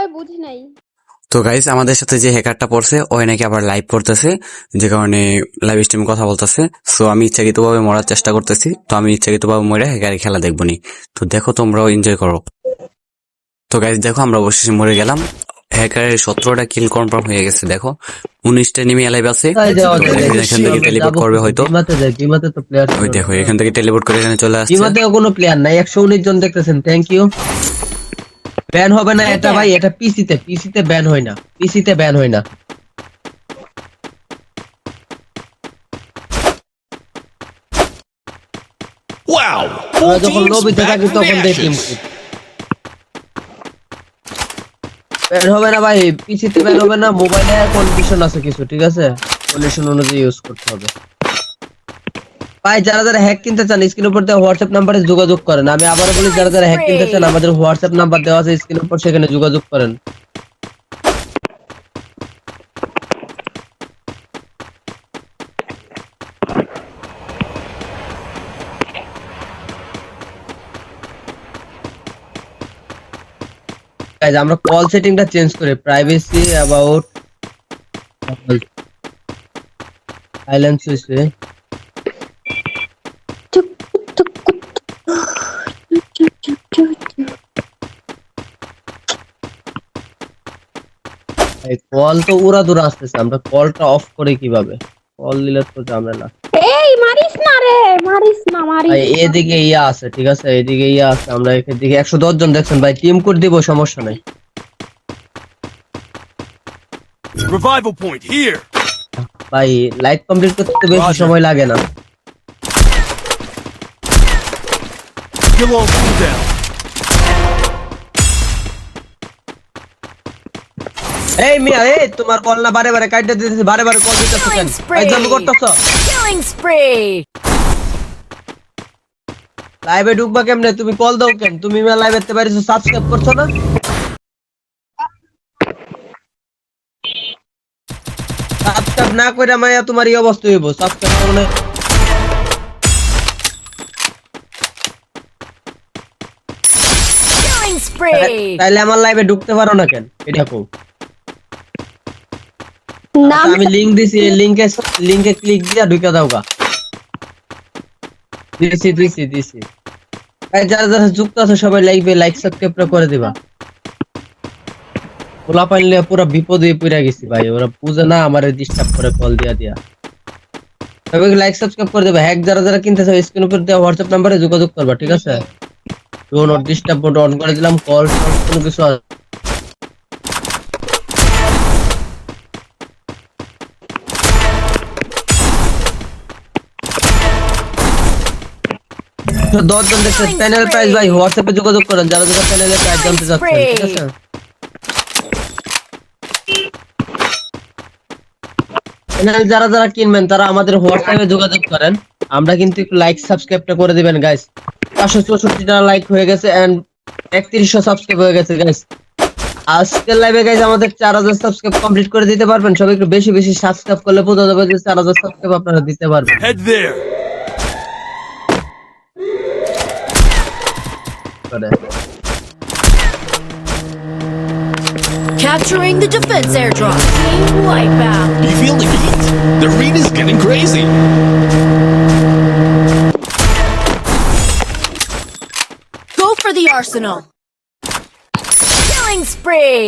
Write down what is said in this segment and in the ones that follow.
কই বুঝি নাই। তো গাইস আমাদের সাথে যে হ্যাকারটা পড়ছে ওই নাকি আবার লাইভ করতেছে, যে কারণে লাইভ স্ট্রিমে কথা বলতেছে। সো আমি ইচ্ছাকৃতভাবে মরার চেষ্টা করতেছি, তো আমি ইচ্ছাকৃতভাবে মরে হ্যাকারের খেলা দেখবো নি। তো দেখো, তোমরাও এনজয় করো। তো গাইস দেখো, আমরা অবশেষে মরে গেলাম। হ্যাকারের 17টা কিল কনফার্ম হয়ে গেছে। দেখো 19টা এনিমি এলাইভ আছে। কোথায় যাওয়া তো যায় এখান দেখি এখান থেকে আমরা টেলিপোর্ট যাবো করবে কোথায়? হয়তো। বিমাতে যাই, বিমাতে তো প্লেয়ার ওই ছিল না দেখো না? এখান থেকে টেলিপোর্ট করে এখানে চলে আসছে। বিমাতেও কোনো প্লেয়ার নাই, 119 জন দেখতেছেন। Thank you. ব্যান হবে না এটা ভাই, এটা পিসিতে ব্যান হয় না, পিসিতে ব্যান হয় না। Wow! আমরা Full যখন teams লবিতে back থাকি from the তখন দেই টিম ashes. ব্যান হবে না ভাই, পিসিতে ব্যান হবে না। মোবাইলে কন্ডিশন আছে কিছু, ঠিক আছে? কন্ডিশন অনুযায়ী ইউজ করতে হবে। ভাই যারা যারা হ্যাক কিনতে চান স্ক্রিন উপর দেওয়া হোয়াটসঅ্যাপ নাম্বারে যোগাযোগ করেন। আমি আবারও বলি, যারা যারা হ্যাক কিনতে চান আমাদের হোয়াটসঅ্যাপ নাম্বার দেওয়া আছে স্ক্রিন উপর, সেখানে যোগাযোগ করেন। গাইজ আমরা কল সেটিংটা চেঞ্জ করে প্রাইভেসি অ্যাবাউট সাইলেন্স হইছে। এই কল তো উড়াদুরা আসতেছে, আমরা কলটা অফ করে কিভাবে? কল দিলে তো ঝামেলা। এই মারিস না রে, মারিস না, ভাই মারিস না। এদিকে ইয়া আছে, ঠিক আছে? এদিকে ইয়া আছে, আমরা এদিকে 110 জন দেখছেন ভাই, টিম কোড দিব, সমস্যা নাই। Revival point here. ভাই লাইট কমপ্লিট করতে বেশি Roger. সময় লাগে না। Kill all cooldown. এই মিয়া, এই তোমার কল না বারে বারে কাইটা দিতেছে, বারে বারে কল দিতেছ কেন? ভাই জন্ম করতেছ, Killing spree! লাইভে ঢুকবা কেমনে? তুমি কল দাও কেন? তুমি মিয়া লাইভে তে পারিছো, সাবস্ক্রাইব করছো না? সাবস্ক্রাইব না কইরা মাইয়া তোমার এই অবস্থা হইব। সাবস্ক্রাইব করো না। Killing spree! তাইলে আমার লাইভে ঢুকতে পারো না কেন? এটা কও। নাম আমি লিংক দিছি, এই লিংকে ক্লিক দিয়া ঢুকে দাও গা। দিছি। ভাই যারা যারা যুক্ত আছে সবাই লাইক সাবস্ক্রাইব করে দিবা। পোলা পাইলে পুরো বিপদে পড়ে গেছি ভাই, ওরা বুঝে না, আমারে ডিস্টার্ব করে কল দিয়া। সবাই লাইক সাবস্ক্রাইব করে দেবা। হ্যাক যারা যারা কিনতে চাও স্ক্রিন উপর দেওয়া হোয়াটসঅ্যাপ নম্বরে যোগাযোগ করবা, ঠিক আছে? Do not disturb mode on করে দিলাম, কল কোনো কিছু তো 10 জন দেখছে। প্যানেল প্রাইস ভাই হোয়াটসঅ্যাপে যোগাযোগ করেন যারা যারা প্যানেলের প্রাইস জানতে চাচ্ছেন, ঠিক আছে? চ্যানেল যারা যারা কিনবেন তারা আমাদের হোয়াটসঅ্যাপে যোগাযোগ করেন। আমরা কিন্তু একটু লাইক সাবস্ক্রাইবটা করে দিবেন গাইস। 564টা লাইক হয়ে গেছে এন্ড 3100 সাবস্ক্রাইব হয়ে গেছে গাইস। আজকের লাইভে গাইস আমাদের 4000 সাবস্ক্রাইব কমপ্লিট করে দিতে পারবেন। সবাই একটু বেশি বেশি সাবস্ক্রাইব করলে বোঝা যাবে যে 4000 সাবস্ক্রাইব আপনারা দিতে পারবেন। Head there. Capturing the defense airdrop. Team wipeout. You feel the heat? The arena's getting crazy. Go for the arsenal. Killing spree!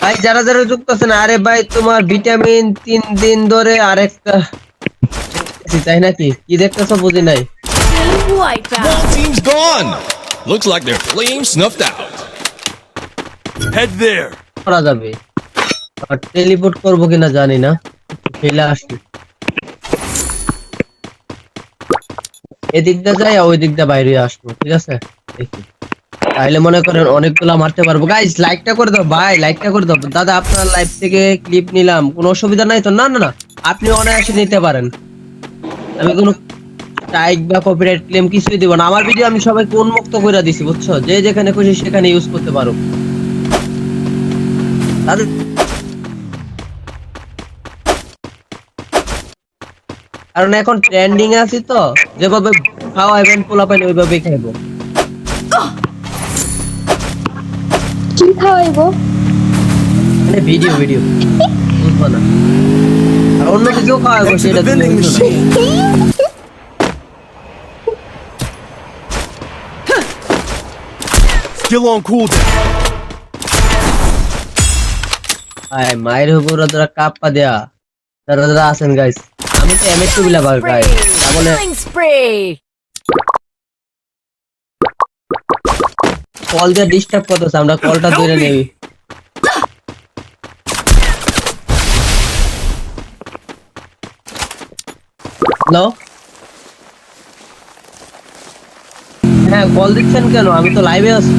ভাই যারা যারা যুক্ত আছেন, আরে ভাই তোমার ভিটামিন 3 দিন ধরে আরেকটা তাই নাকি? কি দেখতেছো বুঝি নাই। Team wipeout. Whole team's gone. Looks like their flame snuffed out. Head there. করা যাবে আর টেলিপোর্ট করবো কিনা জানি না, ফেলে আসি। এদিকটা যাই ওই দিকটা বাইরে আসবো, ঠিক আছে? দেখি তাইলে মনে করেন অনেকগুলা মারতে পারবো। গাইস লাইকটা করে দাও ভাই, লাইকটা করে দাও। দাদা আপনার লাইভ থেকে ক্লিপ নিলাম, কোনো অসুবিধা নাই তো? না না না, আপনি অনায়াসে নিতে পারেন। আমি কোনো স্ট্রাইক বা কপিরাইট ক্লেম কিছুই দিব না। আমার ভিডিও আমি সবাইকে উন্মুক্ত করে দিছি, বুঝছো? যে যেখানে খুশি সেখানে ইউজ করতে পারো। কারণ এখন ট্রেন্ডিং আছে তো, যেভাবে খাওয়াইবেন পোলাপাইন ওইভাবেই খাইবো। খাওয়াইবো? মানে ভিডিও বুঝবো না আর অন্য কিছু খাওয়াবো Head to সেটা the তুমি vending বুঝছো না। machine. Still on cooldown. আয় মায়ের উপর তোরা কাপ্পা দেয়া তারা আছেন গাইস আমি তো এমএস টু বিলা ভাই গাইস তাহলে Killing spree. কল দিয়ে ডিস্টার্ব করতেছে আমরা কলটা ধরে নেই হ্যালো হ্যাঁ কল দিচ্ছেন কেন আমি তো লাইভে আছি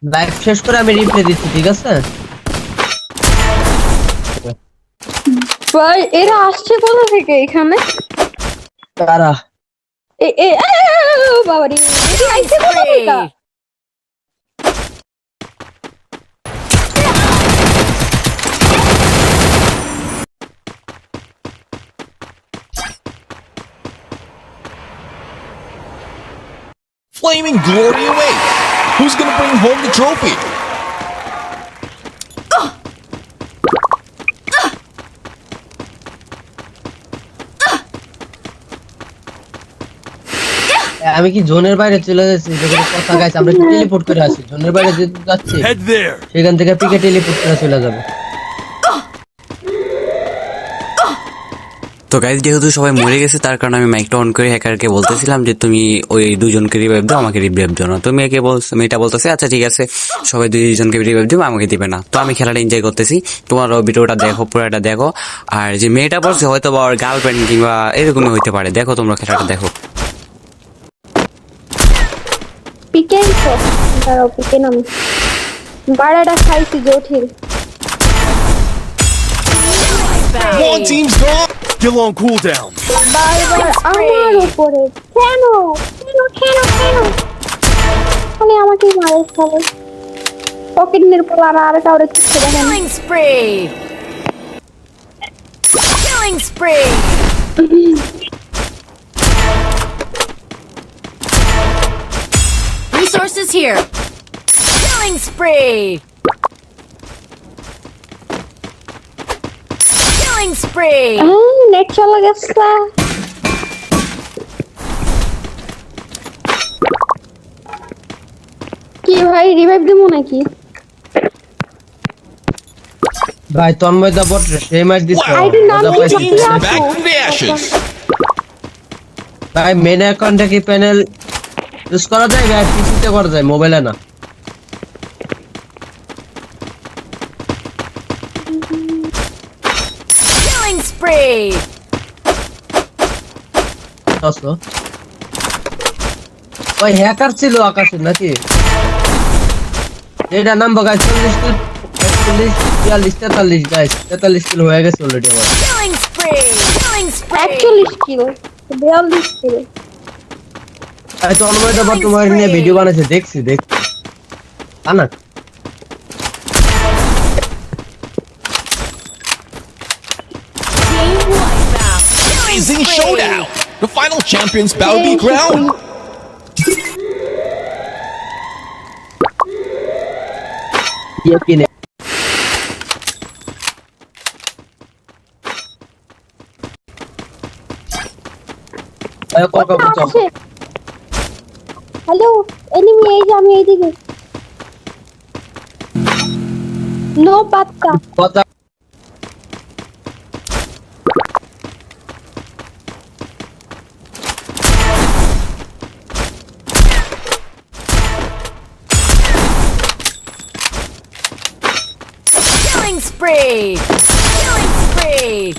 লাইভ শেষ করে আমি রিপ্লাই দিচ্ছি ঠিক আছে ভাই এরা আসছে কোথা থেকে এখানে? তারা এ এ বাবা রে, এরা আইছে কোথা থেকে? Flaming glory awaits. Who's gonna bring home the trophy? আমি কি জোনের বাইরে চলে যাচ্ছি যেখানে কথা গাইছে আমরা কি টেলিপোর্ট করে আসি জোনের বাইরে যেতে যাচ্ছি Head there. সেখান থেকে পিকে টেলিপোর্ট করে চলে যাবে তো গাইজ যেহেতু সবাই মরে গেছে তার কারণে আমি মাইকটা অন করে হ্যাকারকে বলতেছিলাম যে তুমি ওই দুজনকে রিভাইভ দাও আমাকে রিভাইভ দাও না তুমি একে বলছো মেয়েটা বলতেছে আচ্ছা ঠিক আছে সবাই দুইজনকে রিভাইভ দিবে আমাকে দিবে না তো আমি খেলাটা এনজয় করতেছি তোমারও ভিডিওটা দেখো পুরোটা দেখো আর যে মেয়েটা বলছে হয়তো বা ওর গার্লফ্রেন্ড কিংবা এরকমই হইতে পারে দেখো তোমরা খেলাটা দেখো পিকে আইছো? দাঁড়াও পিকে নামি। বাড়াটা খাইছি জটিল। One team's gone. Still on cooldown. বারবার আমার উপরে কেন কেন কেন কেন খালি আমাকেই মারে সবাই পকেটের পোলারা আর কাউরে কিচ্ছু দেখে না Killing spree. Killing spree. Resources here. Killing spree. Killing spree. Net চলে গেছে কি ভাই রিভাইভ দেবো নাকি ভাই তন্ময় দা বট সেই ম্যাচ দিছে Wow. আইডি নাম মজা পাইছি। Team's back from the ashes. ভাই মেন অ্যাকাউন্টে কি প্যানেল ইউজ করা যায় ভাই পিসিতে করা যায় মোবাইলে না Killing spree. আসো ওই হ্যাকার ছিল আকাশের নাকি এটা নাম বাগাই 40 43 গাইস 43 কিলো হয়ে গেছে অলরেডি আমার Killing spree. Killing spree. 41 kilo 42 kilo ভাই তন্ময় দা বট তোমার নিয়ে ভিডিও বানাইছে দেখছি আনা Team wipeout. Killing Amazing spree. showdown. The final champions bout to be crowned. ইয়ে কিনে ভাই কল কল চল হ্যালো এনিমি এই যে আমি এইদিকে নো পাত্তা কথা Killing spree. Killing spree.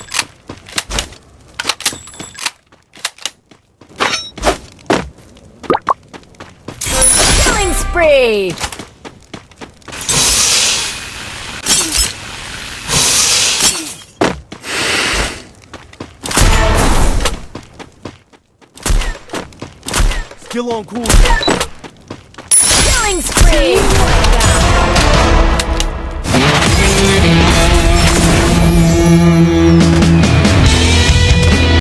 Killing spree. Still on cooldown. Killing spree.